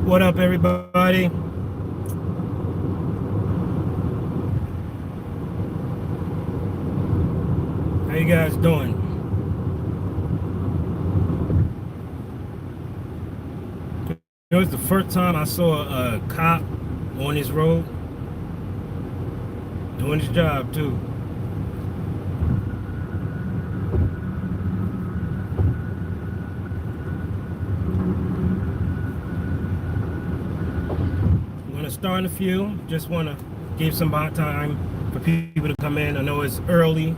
What up, everybody? How you guys doing? It was the first time I saw a cop on this road doing his job too. I'm gonna start in a few. Just wanna give some time for people to come in. I know it's early,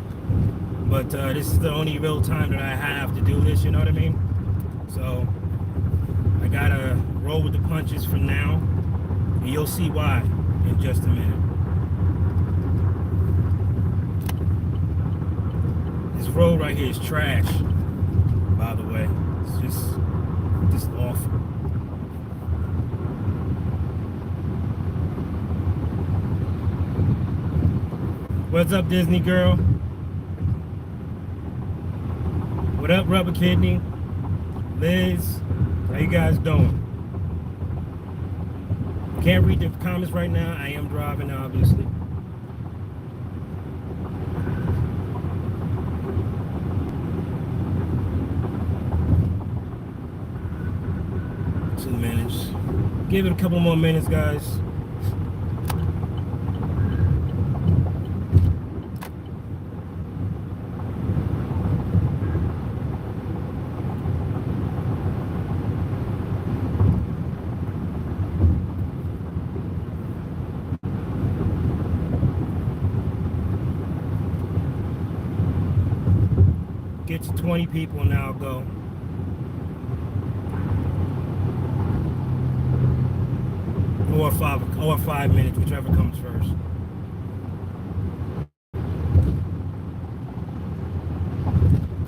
but this is the only real time that I have to do this. You know what I mean? So I gotta roll with the punches for now, and you'll see why in just a minute. This road right here is trash, by the way. It's just awful. What's up, Disney girl? What up, Rubber Kidney? Liz, how you guys doing? Can't read the comments right now. I am driving, obviously. Minutes. Give it a couple more minutes, guys. Get to 20 people and I'll go. Or 5 minutes, whichever comes first.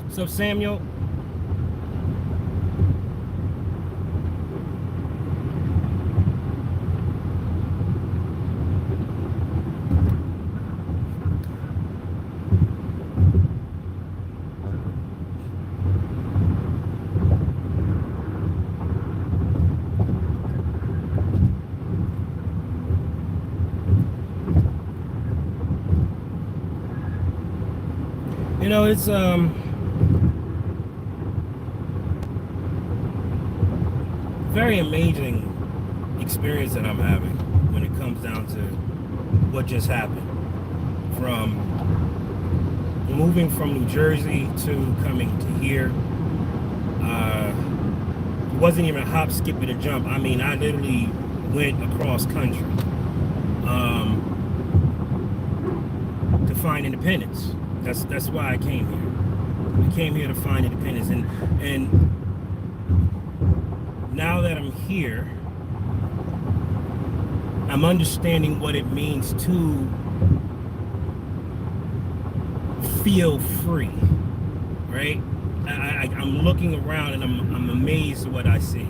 What's up, Samuel? You know, it's very amazing experience that I'm having when it comes down to what just happened. From moving from New Jersey to coming to here, it wasn't even a hop, skip, and a jump. I mean, I literally went across country to find independence. That's why I came here. I came here to find independence, and now that I'm here, I'm understanding what it means to feel free, right? I'm looking around and I'm amazed at what I see.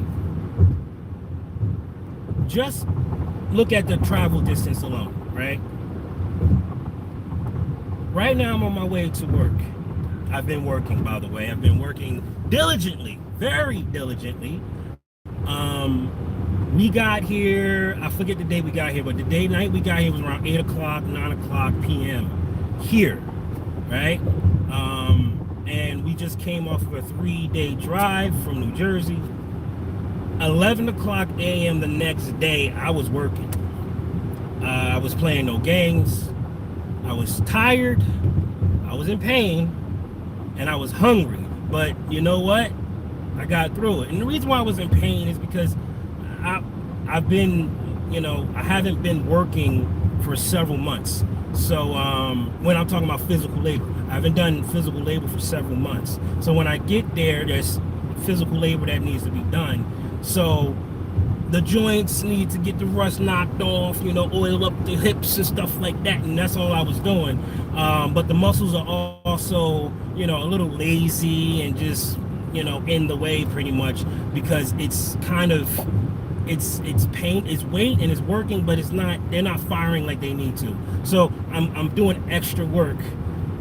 Just look at the travel distance alone, right? Right now I'm on my way to work. I've been working, by the way. I've been working diligently, very diligently. We got here, I forget the day we got here, but the night we got here was around 8 o'clock, 9 o'clock p.m. here, right? And we just came off of a 3-day drive from New Jersey. 11 o'clock a.m. the next day, I was working. I was playing no games. I was tired, I was in pain, and I was hungry. But you know what? I got through it. And the reason why I was in pain is because I've been, I haven't been working for several months. So when I'm talking about physical labor, I haven't done physical labor for several months. So when I get there, there's physical labor that needs to be done. So the joints need to get the rust knocked off, oil up the hips and stuff like that. And that's all I was doing. But the muscles are also, a little lazy and just, in the way pretty much, because it's kind of, it's pain, it's weight, and it's working, but they're not firing like they need to. So I'm doing extra work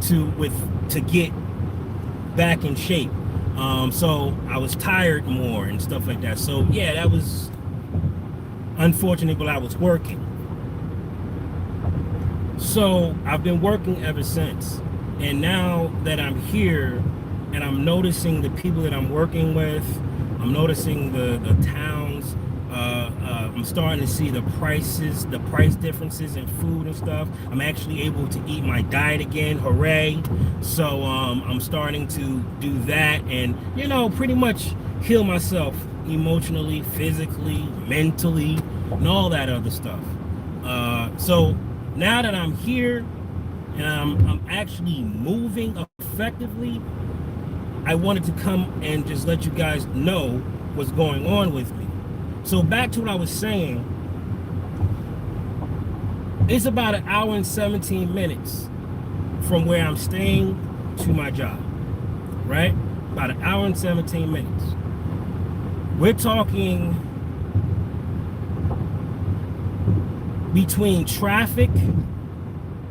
to get back in shape. So I was tired more and stuff like that. So yeah, that was Unfortunately, while I was working. So I've been working ever since. And now that I'm here and I'm noticing the people that I'm working with, I'm noticing the towns, I'm starting to see the prices, the price differences in food and stuff. I'm actually able to eat my diet again, hooray. So I'm starting to do that and, pretty much heal myself emotionally, physically, mentally, and all that other stuff. So now that I'm here and I'm actually moving effectively, I wanted to come and just let you guys know what's going on with me. So back to what I was saying, it's about an hour and 17 minutes from where I'm staying to my job, right? About an hour and 17 minutes. We're talking between traffic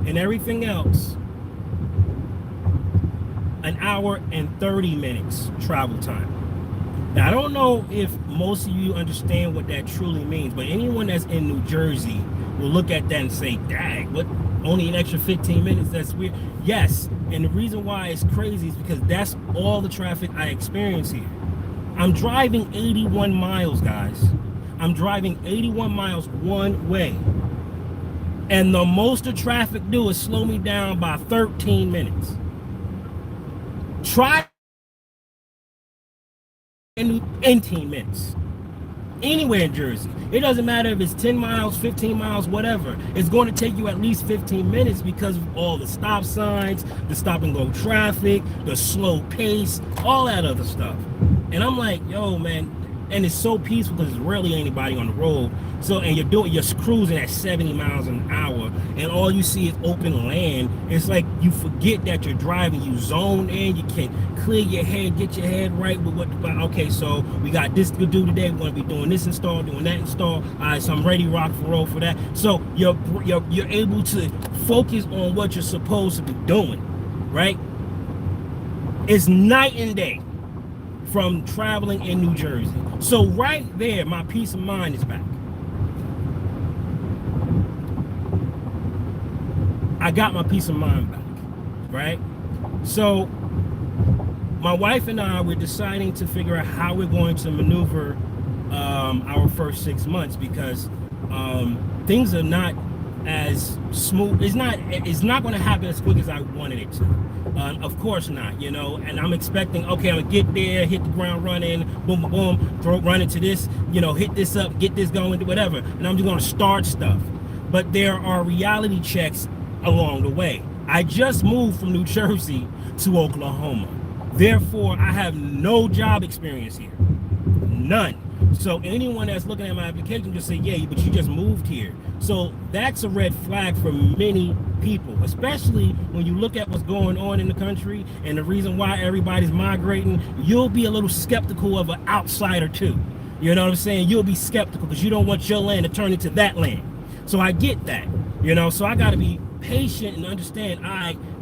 and everything else, an hour and 30 minutes travel time. Now, I don't know if most of you understand what that truly means, but anyone that's in New Jersey will look at that and say, dang, what, only an extra 15 minutes? That's weird. Yes, and the reason why it's crazy is because that's all the traffic I experience here. I'm driving 81 miles, guys. I'm driving 81 miles one way. And the most the traffic do is slow me down by 13 minutes. Try in 18 minutes. Anywhere in Jersey. It doesn't matter if it's 10 miles, 15 miles, whatever. It's going to take you at least 15 minutes because of all the stop signs, the stop and go traffic, the slow pace, all that other stuff. And I'm like, yo, man, and it's so peaceful because there's rarely anybody on the road. So, and you're cruising at 70 miles an hour, and all you see is open land. It's like you forget that you're driving. You zone in. You can clear your head, get your head right with what. Okay, so we got this to do today. We're going to be doing this install, doing that install. All right, so I'm ready, rock and roll for that. So you're able to focus on what you're supposed to be doing, right? It's night and day from traveling in New Jersey. So right there, my peace of mind is back. I got my peace of mind back, right? So my wife and I were deciding to figure out how we're going to maneuver our first 6 months because things are not as smooth. It's not going to happen as quick as I wanted it to. Of course not, and I'm expecting, okay, I'm gonna get there, hit the ground running, boom, boom, boom, run into this, hit this up, get this going, whatever, and I'm just gonna start stuff. But there are reality checks along the way. I just moved from New Jersey to Oklahoma. Therefore, I have no job experience here. None. So anyone that's looking at my application just say, yeah, but you just moved here. So that's a red flag for many people, especially when you look at what's going on in the country and the reason why everybody's migrating. You'll be a little skeptical of an outsider too. You know what I'm saying? You'll be skeptical because you don't want your land to turn into that land. So I get that, so I got to be patient and understand,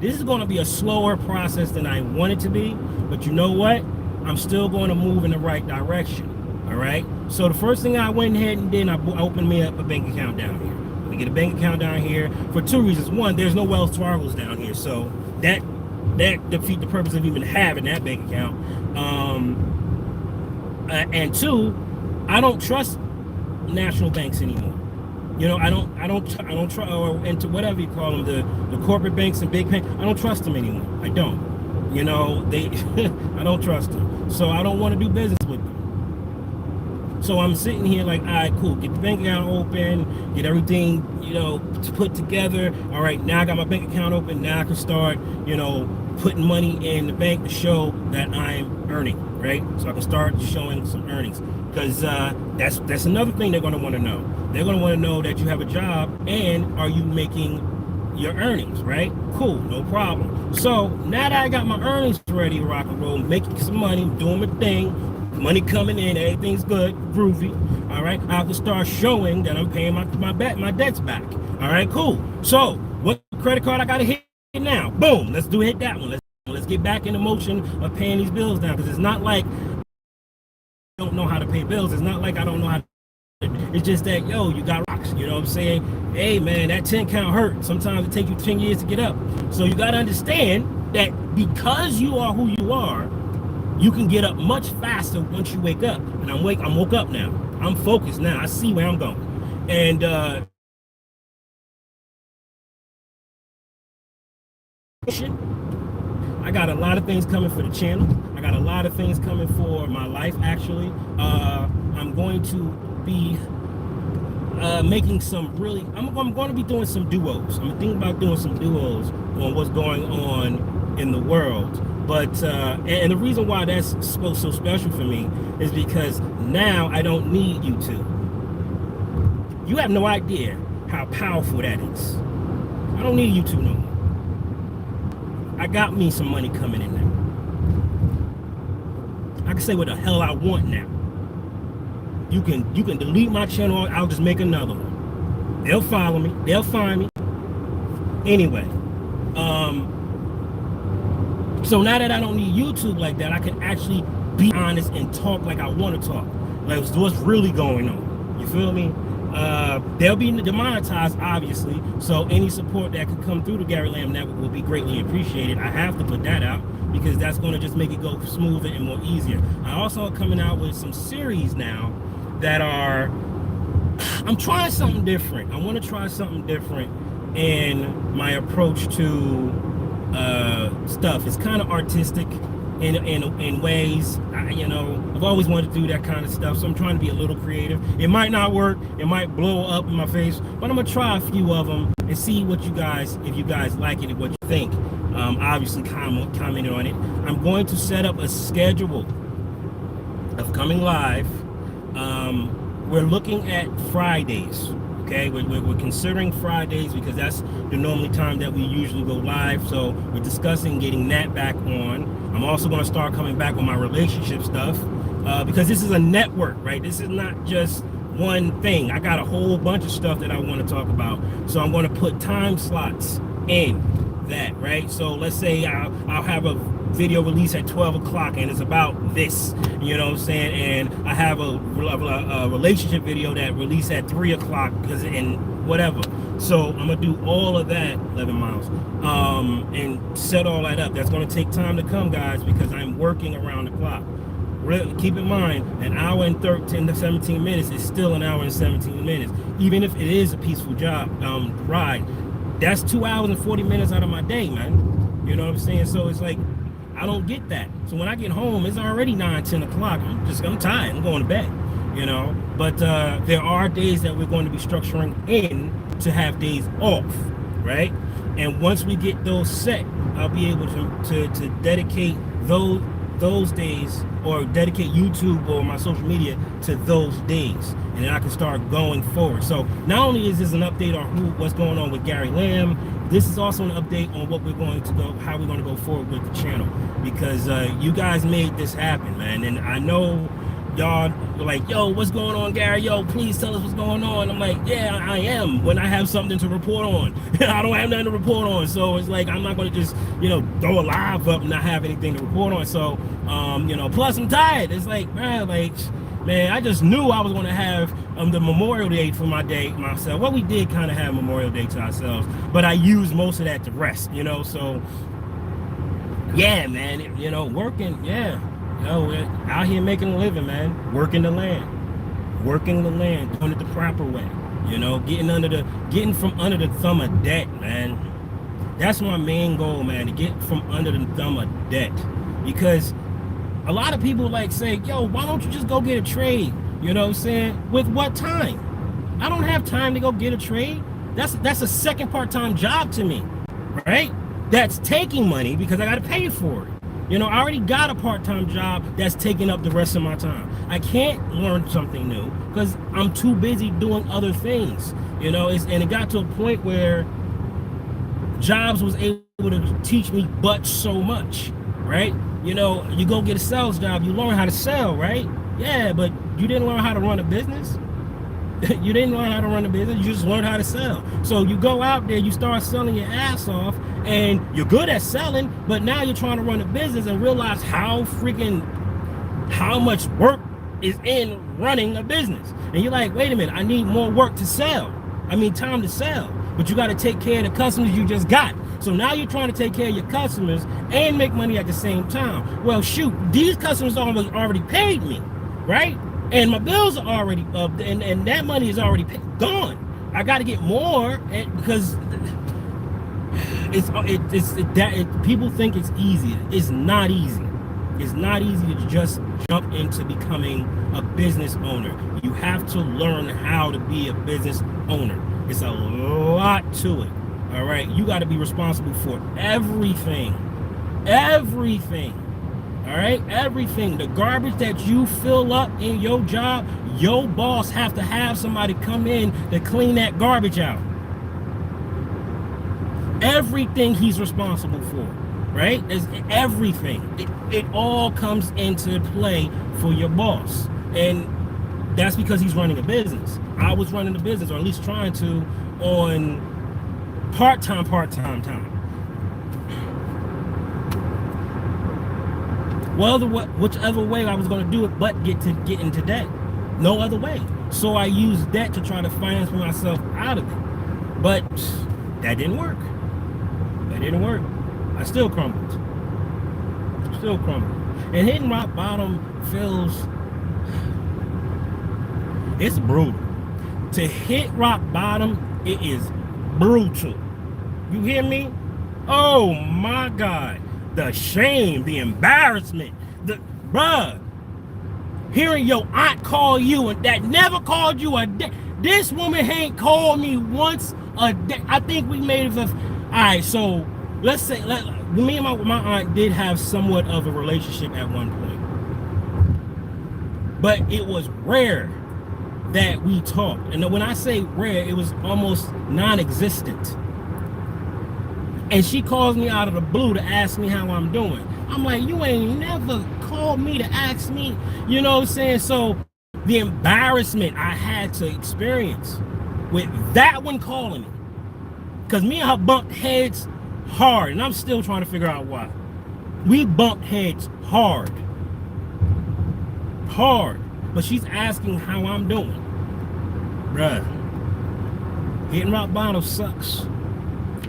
this is going to be a slower process than I want it to be, but you know what? I'm still going to move in the right direction. All right. So the first thing I went ahead and did, I opened me up a bank account down here. We get a bank account down here for two reasons. One, there's no Wells Fargo's down here, so that defeats the purpose of even having that bank account. And two, I don't trust national banks anymore. I don't trust, or into whatever you call them, the corporate banks and big banks. I don't trust them anymore. I don't. I don't trust them. So I don't want to do business with them. So I'm sitting here like, all right, cool. Get the bank account open, get everything, put together. All right, now I got my bank account open. Now I can start, putting money in the bank to show that I'm earning, right? So I can start showing some earnings. Because that's another thing they're going to want to know. They're going to want to know that you have a job and are you making your earnings, right? Cool, no problem. So now that I got my earnings ready to rock and roll, making some money, doing my thing, money coming in, everything's good, groovy. All right, I have to start showing that I'm paying my debts back. All right, cool. So what credit card I got to hit now? Boom, let's hit that one. Let's get back in the motion of paying these bills down, because it's not like I don't know how to pay bills. It's not like I don't know how to It's just that, yo, you got rocks. You know what I'm saying? Hey, man, that 10 count hurt. Sometimes it takes you 10 years to get up. So you got to understand that because you are who you are, you can get up much faster once you wake up. And I'm woke up now. I'm focused now. I see where I'm going. And I got a lot of things coming for the channel. I got a lot of things coming for my life, actually. I'm going to be making some really, I'm going to be doing some duos. I'm thinking about doing some duos on what's going on in the world. But, and the reason why that's so special for me is because now I don't need YouTube. You have no idea how powerful that is. I don't need YouTube no more. I got me some money coming in now. I can say what the hell I want now. You can delete my channel, I'll just make another one. They'll follow me, they'll find me. Anyway, so now that I don't need YouTube like that, I can actually be honest and talk like I want to talk. Like what's really going on. You feel me? They'll be demonetized, obviously, so any support that could come through the Gary Lamb Network will be greatly appreciated. I have to put that out because that's going to just make it go smoother and more easier. I also am coming out with some series now that are, I'm trying something different. I want to try something different in my approach to stuff. It's kind of artistic in ways. You know, I've always wanted to do that kind of stuff, so I'm trying to be a little creative. It might not work, it might blow up in my face, but I'm gonna try a few of them and see what you guys, if you guys like it and what you think. Obviously comment on it. I'm going to set up a schedule of coming live. We're looking at Fridays. Okay, we're considering Fridays because that's the normally time that we usually go live. So we're discussing getting that back on. I'm also going to start coming back with my relationship stuff because this is a network, right? This is not just one thing. I got a whole bunch of stuff that I want to talk about. So I'm going to put time slots in that, right? So let's say I'll have a video release at 12 o'clock and it's about this, you know what I'm saying? And I have a relationship video that released at 3 o'clock because and whatever. So I'm gonna do all of that, 11 miles, and set all that up. That's gonna take time to come, guys, because I'm working around the clock. Keep in mind, an hour and 13 to 17 minutes is still an hour and 17 minutes. Even if it is a peaceful job, ride, that's 2 hours and 40 minutes out of my day, man. You know what I'm saying? So it's like, I don't get that. So when I get home, it's already 9, 10 o'clock. I'm tired. I'm going to bed, you know. But there are days that we're going to be structuring in to have days off, right? And once we get those set, I'll be able to dedicate those days, or dedicate YouTube or my social media to those days, and then I can start going forward. So not only is this an update on what's going on with Gary Lamb, this is also an update on what we're going to go, how we're going to go forward with the channel, because you guys made this happen, man. And I know y'all are like, yo, what's going on, Gary? Yo, please tell us what's going on. I'm like, yeah, I am, when I have something to report on. I don't have nothing to report on, so it's like I'm not going to just, you know, throw a live up and not have anything to report on. So you know, plus I'm tired. It's like, man, I just knew I was going to have the Memorial Day for my day myself. Well, we did kind of have Memorial Day to ourselves, but I used most of that to rest, you know. So yeah, man, you know, working, yeah. No, we're out here making a living, man. Working the land, doing it the proper way. You know, getting from under the thumb of debt, man. That's my main goal, man, to get from under the thumb of debt. Because a lot of people like say, yo, why don't you just go get a trade? You know what I'm saying? With what time? I don't have time to go get a trade. That's a second part-time job to me, right? That's taking money because I got to pay for it. You know, I already got a part-time job that's taking up the rest of my time. I can't learn something new because I'm too busy doing other things. You know, and it got to a point where jobs was able to teach me but so much, right? You know, you go get a sales job, you learn how to sell, right? Yeah, but you didn't learn how to run a business. You didn't learn how to run a business, you just learned how to sell. So you go out there, you start selling your ass off, and you're good at selling, but now you're trying to run a business and realize how much work is in running a business. And you're like, wait a minute, I need more work to sell. I mean, time to sell. But you got to take care of the customers you just got. So now you're trying to take care of your customers and make money at the same time. Well, shoot, these customers already paid me, right? And my bills are already up, and that money is already gone. I got to get more because people think it's easy. It's not easy. It's not easy to just jump into becoming a business owner. You have to learn how to be a business owner. It's a lot to it. All right, you got to be responsible for everything. All right, everything. The garbage that you fill up in your job, your boss have to have somebody come in to clean that garbage out. Everything he's responsible for, right? There's everything. It all comes into play for your boss, and that's because he's running a business. I was running a business, or at least trying to, on part-time time. Well, whichever way I was going to do it, but get into debt. No other way. So I used debt to try to finance myself out of it. But that didn't work. I still crumbled. And hitting rock bottom feels, it's brutal. To hit rock bottom, it is brutal. You hear me? Oh my God. The shame, the embarrassment, bruh, hearing your aunt call you and that never called you a day. This woman ain't called me once a day. I think we made it. All right, so let's say me and my aunt did have somewhat of a relationship at one point, but it was rare that we talked. And when I say rare, it was almost non-existent. And she calls me out of the blue to ask me how I'm doing. I'm like, you ain't never called me to ask me, you know what I'm saying? So the embarrassment I had to experience with that one calling me, because me and her bumped heads hard, and I'm still trying to figure out why. We bumped heads hard, but she's asking how I'm doing. Bruh, hitting rock bottom sucks.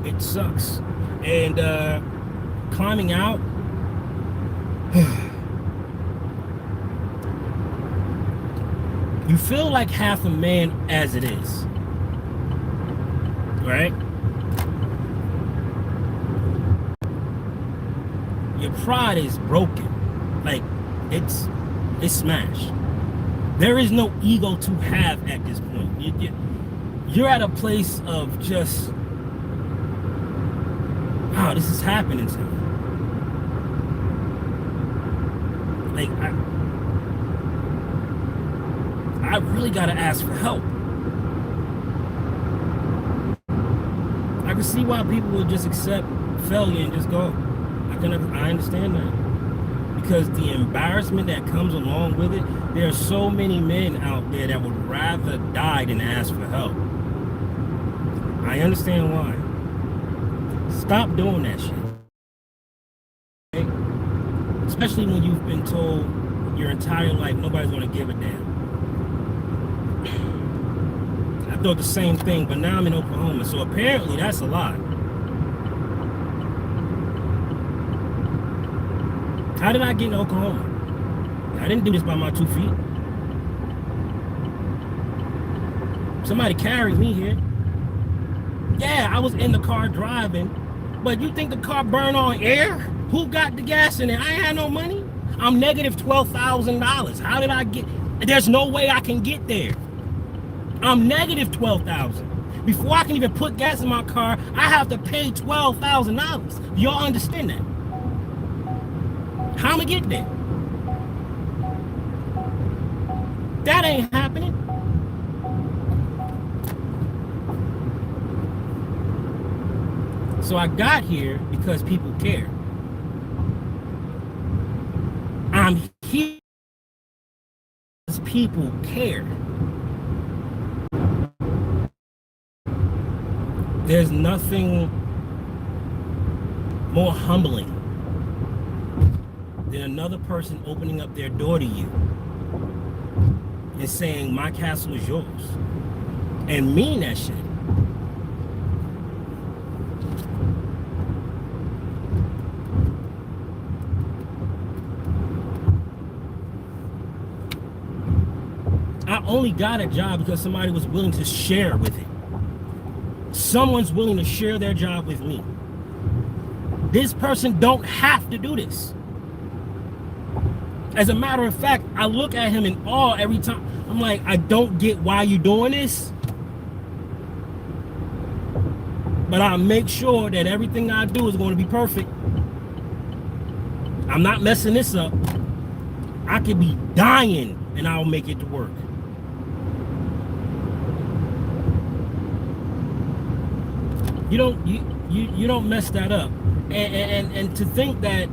It sucks. And climbing out, you feel like half a man as it is, right? Your pride is broken. Like, it's smashed. There is no ego to have at this point. You're at a place of just, wow, this is happening to me. Like, I really gotta ask for help. I can see why people would just accept failure and just go. I understand that. Because the embarrassment that comes along with it, there are so many men out there that would rather die than ask for help. I understand why. Stop doing that shit. Okay? Especially when you've been told your entire life nobody's gonna give a damn. I thought the same thing, but now I'm in Oklahoma, so apparently that's a lie. How did I get in Oklahoma? I didn't do this by my 2 feet. Somebody carried me here. Yeah, I was in the car driving, but you think the car burned on air? Who got the gas in it? I ain't had no money. I'm negative $12,000. How did I get? There's no way I can get there. I'm negative $12,000. Before I can even put gas in my car, I have to pay $12,000. Y'all understand that? How am I get there? That ain't happening. So I got here because people care. I'm here because people care. There's nothing more humbling than another person opening up their door to you and saying my castle is yours and mean that shit. I only got a job because somebody was willing to share with it. Someone's willing to share their job with me. This person don't have to do this. As a matter of fact, I look at him in awe every time. I'm like, I don't get why you doing this, but I'll make sure that everything I do is going to be perfect. I'm not messing this up. I could be dying and I'll make it to work. You don't mess that up. And to think that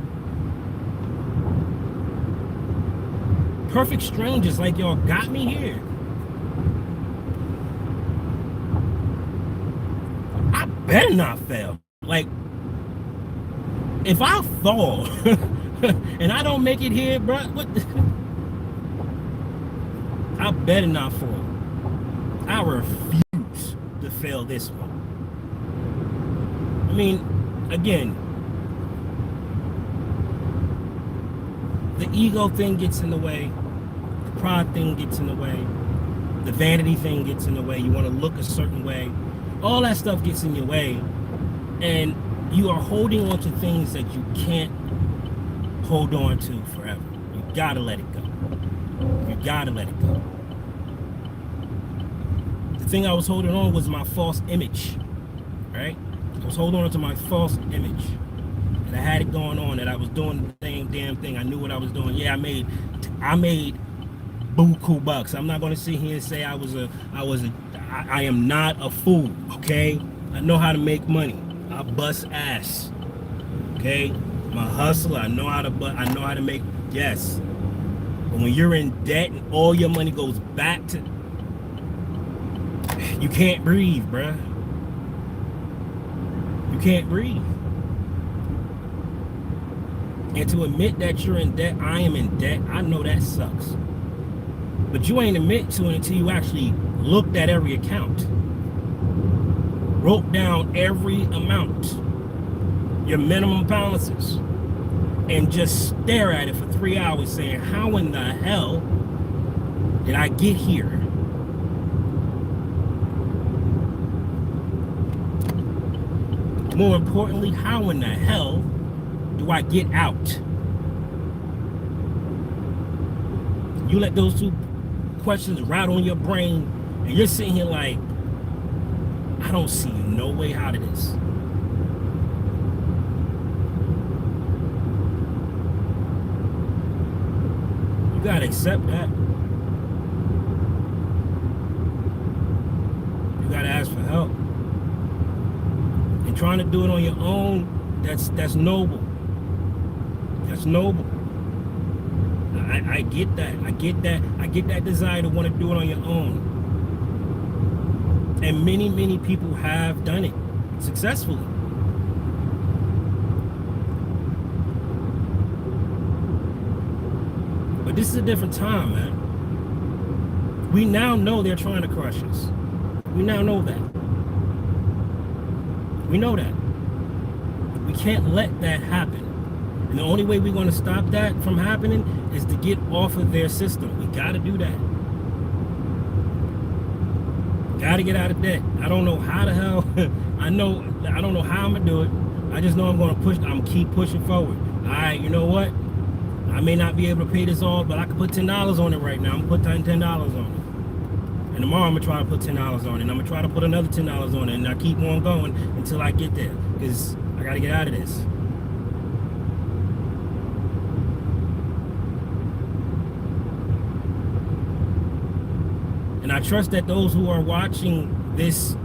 perfect strangers like y'all got me here. I better not fail. Like, if I fall and I don't make it here, bro, what? I better not fall. I refuse to fail this one. I mean, again, the ego thing gets in the way, the pride thing gets in the way, the vanity thing gets in the way, you want to look a certain way, all that stuff gets in your way, and you are holding on to things that you can't hold on to forever. You gotta let it go. You gotta let it go. The thing I was holding on was my false image, right? I was holding on to my false image. And I had it going on that I was doing the same damn thing. I knew what I was doing. Yeah, I made buku bucks. I'm not gonna sit here and say I am not a fool, okay? I know how to make money. I bust ass. Okay? I'm a hustler. I know how to make, yes. But when you're in debt and all your money goes back to, you can't breathe, bruh. You can't breathe. And to admit that you're in debt, I am in debt, I know that sucks. But you ain't admit to it until you actually looked at every account. Wrote down every amount, your minimum balances, and just stare at it for 3 hours saying, how in the hell did I get here? More importantly, how in the hell do I get out? You let those two questions rattle in your brain, and you're sitting here like, I don't see no way out of this. You gotta accept that. You gotta ask for help. And trying to do it on your own, that's noble. That's noble. I get that. I get that desire to want to do it on your own. And many, many people have done it successfully. But this is a different time, man. We now know they're trying to crush us. We now know that. We know that. We can't let that happen. And the only way we're going to stop that from happening is to get off of their system. We got to do that. Got to get out of debt. I don't know how the hell. I don't know how I'm going to do it. I just know I'm going to push. I'm going to keep pushing forward. All right, you know what? I may not be able to pay this off, but I can put $10 on it right now. I'm going to put $10 on it. And tomorrow I'm going to try to put $10 on it. And I'm going to try to put another $10 on it. And I keep on going until I get there. Because I got to get out of this. And I trust that those who are watching this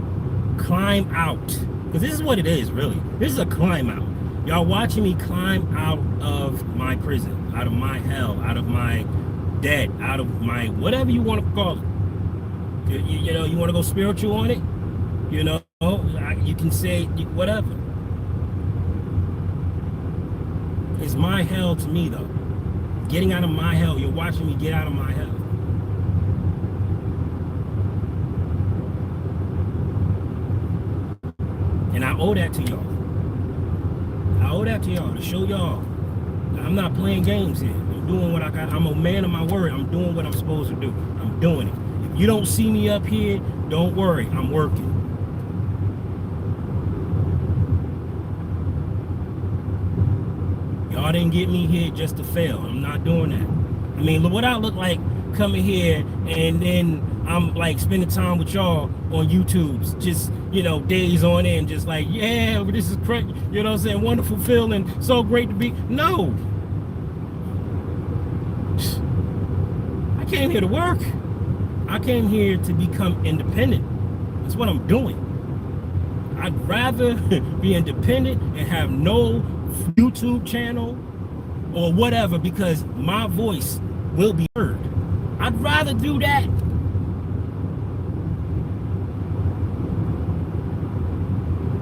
climb out, because this is what it is, really. This is a climb out. Y'all watching me climb out of my prison, out of my hell, out of my debt, out of my whatever you want to call it. You know, you want to go spiritual on it? You know, you can say whatever. It's my hell to me, though. Getting out of my hell. You're watching me get out of my hell. I owe that to y'all. I owe that to y'all to show y'all I'm not playing games here. I'm doing what I got. I'm a man of my word. I'm doing what I'm supposed to do. I'm doing it. If you don't see me up here, don't worry. I'm working. Y'all didn't get me here just to fail. I'm not doing that. I mean, what I look like coming here and then I'm like spending time with y'all on YouTube's just, you know, days on end, just like, yeah, this is great, you know what I'm saying, wonderful feeling, so great to be. No. I came here to work. I came here to become independent. That's what I'm doing. I'd rather be independent and have no YouTube channel or whatever because my voice will be heard. I'd rather do that.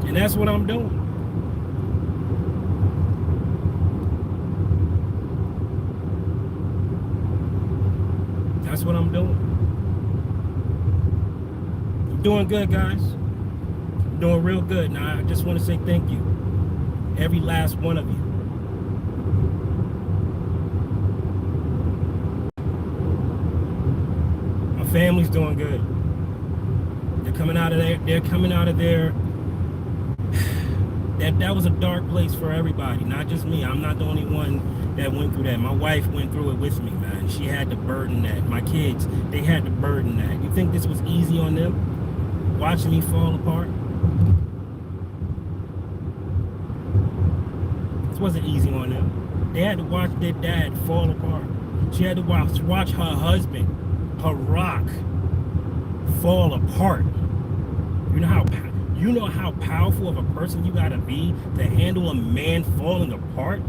And that's what I'm doing. That's what I'm doing. I'm doing good, guys. I'm doing real good. Now, I just want to say thank you. Every last one of you. My family's doing good. They're coming out of there. They're coming out of there. That was a dark place for everybody, not just me. I'm not the only one that went through that. My wife went through it with me, man. She had to burden that. My kids, they had to burden that. You think this was easy on them? Watching me fall apart? This wasn't easy on them. They had to watch their dad fall apart. She had to watch her husband, her rock, fall apart. You know how powerful of a person you gotta be to handle a man falling apart?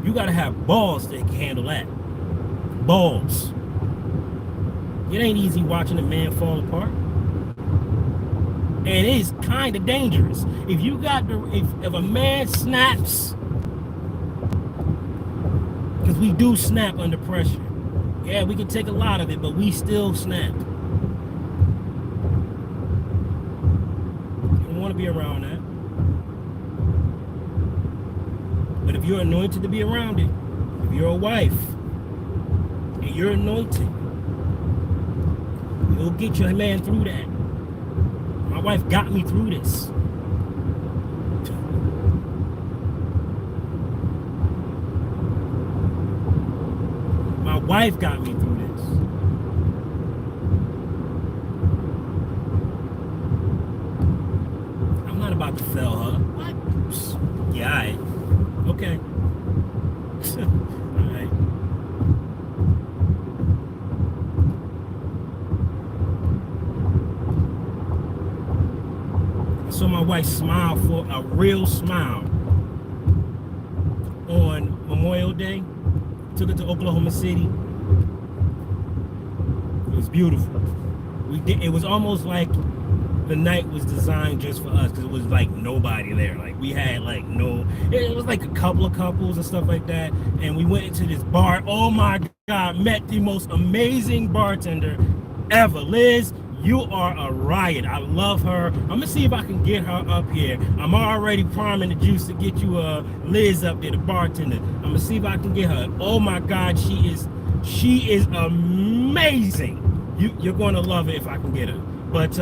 You gotta have balls to handle that. Balls. It ain't easy watching a man fall apart. And it is kind of dangerous. If you got if a man snaps, because we do snap under pressure. Yeah, we can take a lot of it, but we still snap. You don't want to be around that. But if you're anointed to be around it, if you're a wife, and you're anointed, you'll get your man through that. My wife got me through this. My wife got me through this. I'm not about to fail her. What? Yeah, all right. Okay. All right. I saw my wife smile for a real smile on Memorial Day. Took it to Oklahoma City. It was beautiful. It was almost like the night was designed just for us because it was like nobody there. Like we had like no, it was like a couple of couples and stuff like that. And we went into this bar. Oh my God, met the most amazing bartender ever. Liz, you are a riot. I love her. I'm gonna see if I can get her up here. I'm already priming the juice to get you Liz up there, the bartender. I'm gonna see if I can get her. Oh my God, she is amazing. You're gonna love it if I can get her. But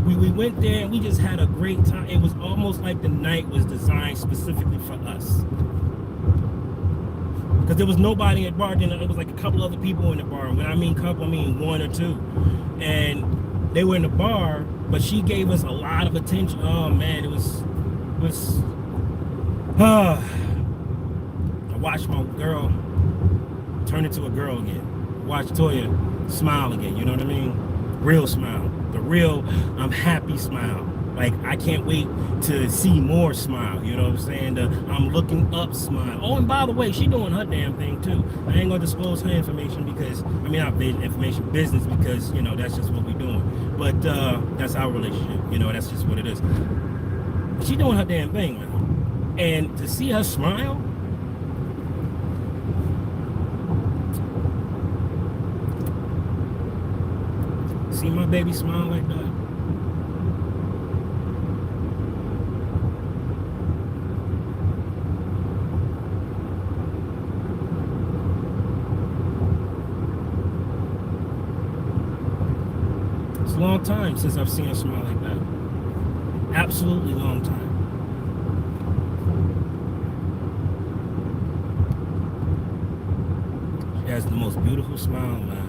we went there and we just had a great time. It was almost like the night was designed specifically for us. Because there was nobody at the bar. It was like a couple other people in the bar. When I mean couple, I mean one or two. And they were in the bar, but she gave us a lot of attention. Oh man, it was I watched my girl turn into a girl again. Watch Toya smile again, you know what I mean? Real smile. The real I'm happy smile. Like I can't wait to see more smile, you know what I'm saying? The I'm looking up smile. Oh, and by the way, she doing her damn thing too. I ain't gonna disclose her information because not information, business, because you know that's just what we doing. But that's our relationship, you know, that's just what it is. She doing her damn thing, man. And to see her smile, See my baby smile like that? It's a long time since I've seen her smile like that. Absolutely long time. She has the most beautiful smile, man.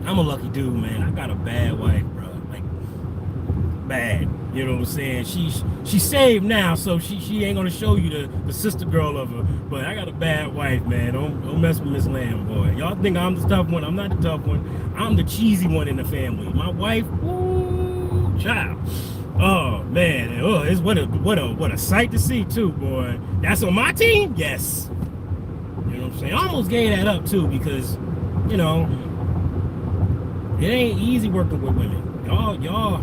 I'm a lucky dude, man. I got a bad wife, bro. Like, bad. You know what I'm saying? She's saved now, so she ain't gonna show you the sister girl of her. But I got a bad wife, man. Don't mess with Miss Lamb, boy. Y'all think I'm the tough one? I'm not the tough one. I'm the cheesy one in the family. My wife, woo, child. Oh man, oh, it's what a sight to see too, boy. That's on my team, yes. You know what I'm saying? I almost gave that up too because, you know, it ain't easy working with women. Y'all,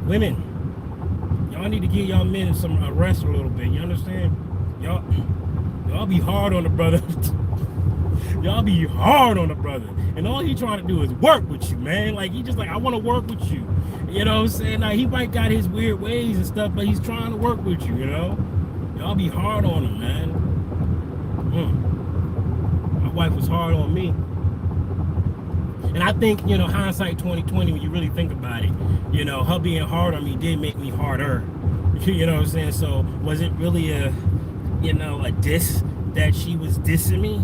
women, y'all need to give y'all men some rest a little bit. You understand? Y'all be hard on the brother. Y'all be hard on the brother, and all he trying to do is work with you, man. Like he just like, I want to work with you. You know what I'm saying? Like he might got his weird ways and stuff, but he's trying to work with you. You know? Y'all be hard on him, man. My wife was hard on me. And I think, you know, hindsight 2020, when you really think about it, you know, her being hard on me did make me harder. You know what I'm saying? So was it really a diss that she was dissing me?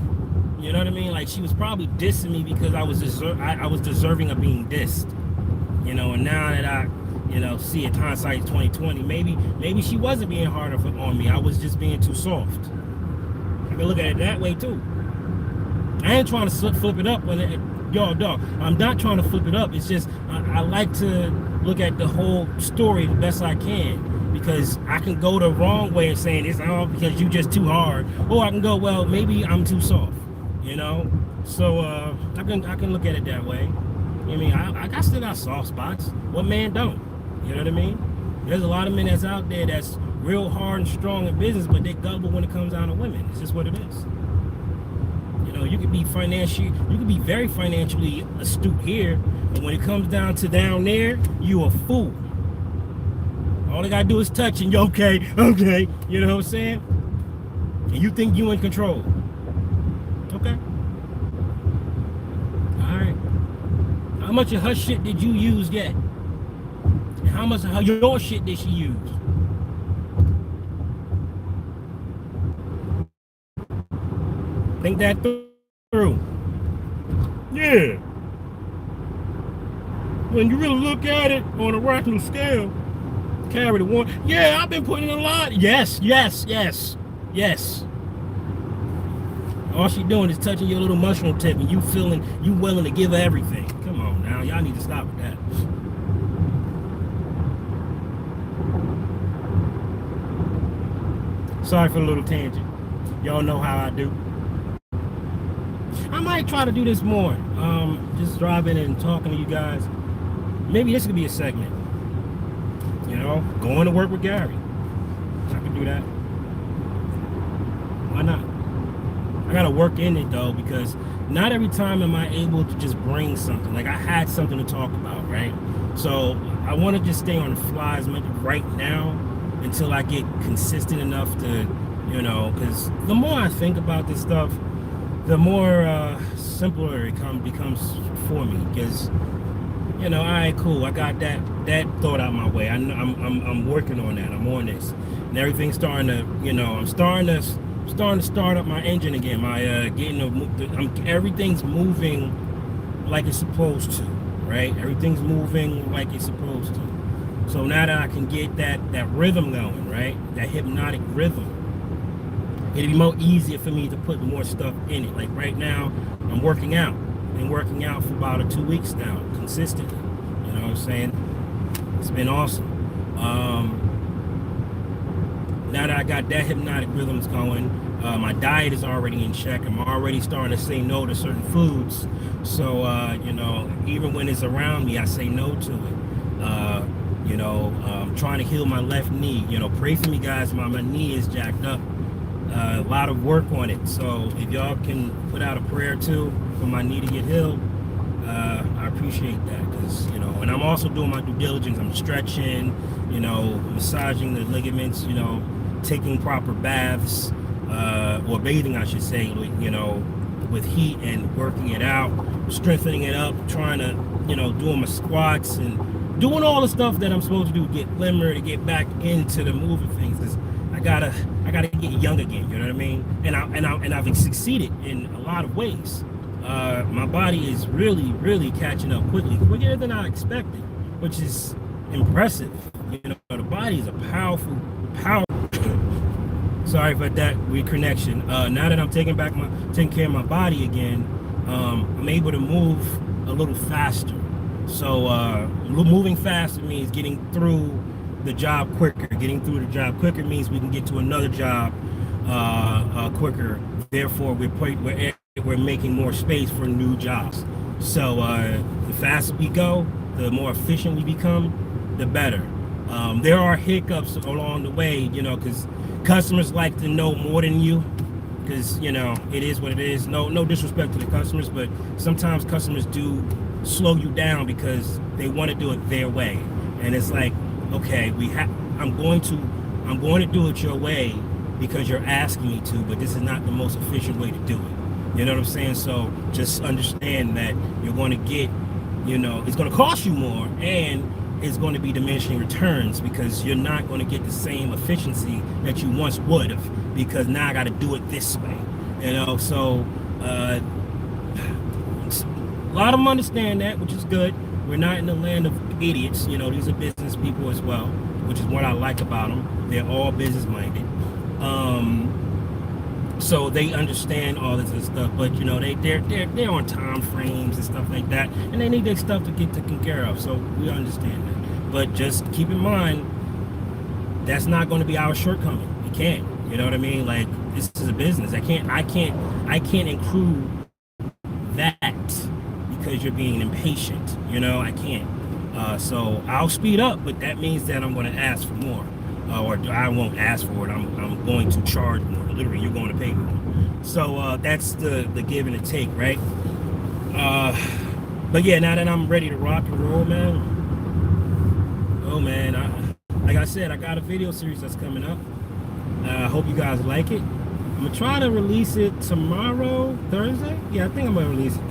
You know what I mean? Like she was probably dissing me because I was deserving of being dissed. You know, and now that I, you know, see it hindsight 2020, maybe she wasn't being harder on me. I was just being too soft. I can look at it that way too. I ain't trying to flip it up when y'all, dog. I'm not trying to flip it up. It's just I like to look at the whole story the best I can, because I can go the wrong way of saying it's all because you just too hard, or I can go, well, maybe I'm too soft, you know. So I can look at it that way. I mean, I still got soft spots. What man don't? You know what I mean? There's a lot of men that's out there that's real hard and strong in business, but they gullible when it comes down to women. It's just what it is. You know, you could be very financially astute here, but when it comes down to down there, you a fool. All they gotta do is touch and you okay. You know what I'm saying? And you think you in control. Okay. Alright. How much of her shit did you use yet? And how much of your shit did she use? Think that through. Yeah. When you really look at it on a rational scale, carry the one. Yeah, I've been putting in a lot. Yes. All she doing is touching your little mushroom tip, and you feeling you willing to give her everything. Come on now, y'all need to stop with that. Sorry for the little tangent. Y'all know how I do. I might try to do this more. Just driving and talking to you guys. Maybe this could be a segment. You know, going to work with Gary. I could do that. Why not? I gotta work in it though, because not every time am I able to just bring something. Like I had something to talk about, right? So I want to just stay on the fly as much right now until I get consistent enough to, you know, because the more I think about this stuff, the more simpler it becomes for me. Because, you know, all right, cool. I got that thought out my way. I'm working on that. I'm on this, and everything's starting to, you know, I'm starting to start up my engine again. Everything's moving like it's supposed to, right? Everything's moving like it's supposed to. So now that I can get that rhythm going, right? That hypnotic rhythm, it'll be more easier for me to put more stuff in it. Like right now, I'm working out. Been working out for about 2 weeks now, consistently. You know what I'm saying? It's been awesome. Now that I got that hypnotic rhythms going, my diet is already in check. I'm already starting to say no to certain foods. So, you know, even when it's around me, I say no to it. You know, trying to heal my left knee. You know, pray for me, guys. My knee is jacked up. A lot of work on it. So if y'all can put out a prayer too for my knee to get healed, I appreciate that, because and I'm also doing my due diligence. I'm stretching, massaging the ligaments, taking proper baths, or bathing, I should say, with heat and working it out, strengthening it up, trying to, doing my squats and doing all the stuff that I'm supposed to do to get limber, to get back into the moving things. Because I gotta get young again. You know what I mean? And I've succeeded in a lot of ways. My body is really catching up quicker than I expected, which is impressive. The body is a powerful. Sorry for that reconnection. Now that I'm taking care of my body again, I'm able to move a little faster. So moving faster means getting through the job quicker. Getting through the job quicker means we can get to another job quicker. Therefore, we're making more space for new jobs. So the faster we go, the more efficient we become, the better. There are hiccups along the way, because customers like to know more than you, because it is what it is. No disrespect to the customers, but sometimes customers do slow you down because they want to do it their way, and it's like, okay, I'm going to do it your way because you're asking me to, but this is not the most efficient way to do it. You know what I'm saying? So just understand that you're going to get, it's going to cost you more, and it's going to be diminishing returns, because you're not going to get the same efficiency that you once would have, because now I got to do it this way. So a lot of them understand that, which is good. We're not in the land of idiots. These are business people as well, which is what I like about them. They're all business minded. So they understand all this and stuff, but they're on time frames and stuff like that, and they need their stuff to get taken care of. So we understand that, but just keep in mind that's not going to be our shortcoming. It can't. You know what I mean? Like, this is a business. I can't include that because you're being impatient. I can't. So I'll speed up, but that means that I'm going to ask for more. Or I won't ask for it. I'm going to charge more. Literally, you're going to pay more. So that's the give and the take, right? But yeah, now that I'm ready to rock and roll, man. Oh man, like I said, I got a video series that's coming up. I hope you guys like it. I'm gonna try to release it tomorrow, Thursday. Yeah, I think I'm gonna release it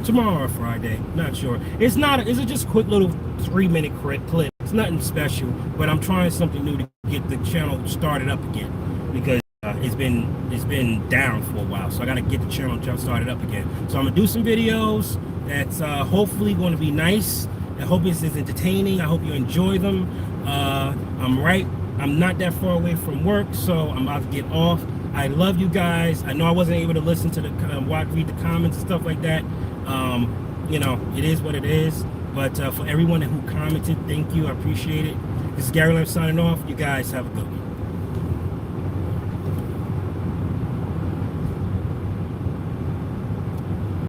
tomorrow or Friday. Not sure. It's just a quick little 3-minute clip. It's nothing special, but I'm trying something new to get the channel started up again, because it's been down for a while. So I got to get the channel started up again. So I'm gonna do some videos that's hopefully going to be nice. I hope it's entertaining. I hope you enjoy them. I'm not that far away from work, so I'm about to get off. I love you guys. I know I wasn't able to listen to read the comments and stuff like that. It is what it is. But for everyone who commented, thank you. I appreciate it. This is Gary Lamb signing off. You guys have a good one.